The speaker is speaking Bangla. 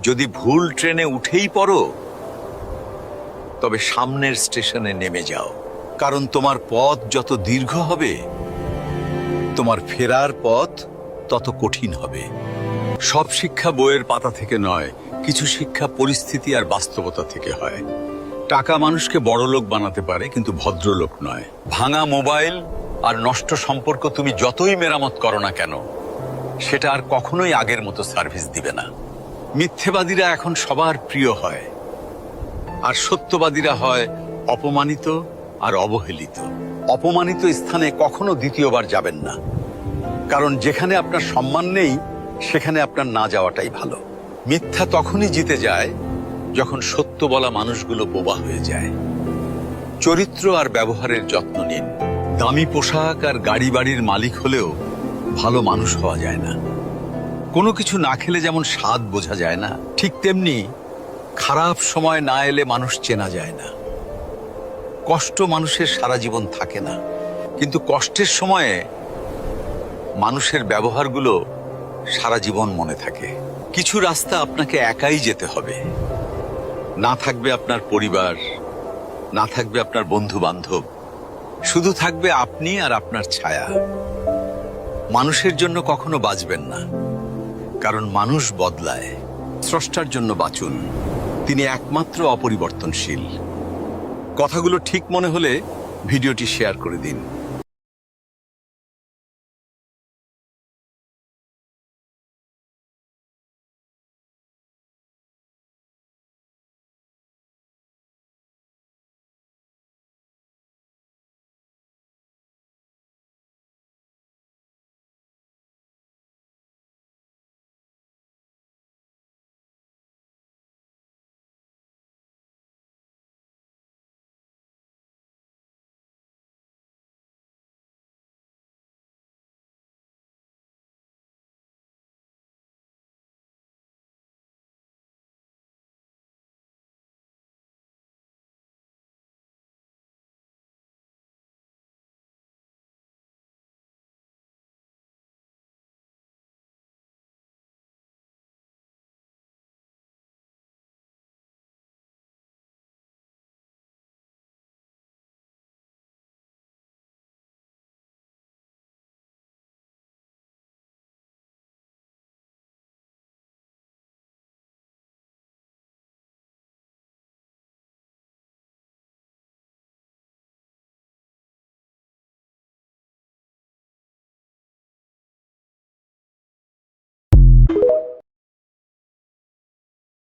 যদি ভুল ট্রেনে উঠেই পড়ো, তবে সামনের স্টেশনে নেমে যাও, কারণ তোমার পথ যত দীর্ঘ হবে, তোমার ফেরার পথ তত কঠিন হবে। সব শিক্ষা বইয়ের পাতা থেকে নয়, কিছু শিক্ষা পরিস্থিতি আর বাস্তবতা থেকে হয়। টাকা মানুষকে বড়লোক বানাতে পারে, কিন্তু ভদ্রলোক নয়। ভাঙা মোবাইল আর নষ্ট সম্পর্ক তুমি যতই মেরামত করো না কেন, সেটা আর কখনোই আগের মতো সার্ভিস দিবে না। মিথ্যেবাদীরা এখন সবার প্রিয় হয়, আর সত্যবাদীরা হয় অপমানিত আর অবহেলিত। অপমানিত স্থানে কখনো দ্বিতীয়বার যাবেন না, কারণ যেখানে আপনার সম্মান নেই, সেখানে আপনার না যাওয়াটাই ভালো। মিথ্যা তখনই জিতে যায় যখন সত্য বলা মানুষগুলো বোবা হয়ে যায়। চরিত্র আর ব্যবহারের যত্ন নিন। দামি পোশাক আর গাড়ি বাড়ির মালিক হলেও ভালো মানুষ হওয়া যায় না। কোনো কিছু না খেলে যেমন স্বাদ বোঝা যায় না, ঠিক তেমনি খারাপ সময় না এলে মানুষ চেনা যায় না। কষ্ট মানুষের সারা জীবন থাকে না, কিন্তু কষ্টের সময়ে মানুষের ব্যবহারগুলো সারা জীবন মনে থাকে। কিছু রাস্তা আপনাকে একাই যেতে হবে। না থাকবে আপনার পরিবার, না থাকবে আপনার বন্ধু বান্ধব, শুধু থাকবে আপনি আর আপনার ছায়া। মানুষের জন্য কখনো বাঁচবেন না, কারণ মানুষ বদলায়। স্রষ্টার জন্য বাঁচুন, তিনি একমাত্র অপরিবর্তনশীল। কথাগুলো ঠিক মনে হলে ভিডিওটি শেয়ার করে দিন।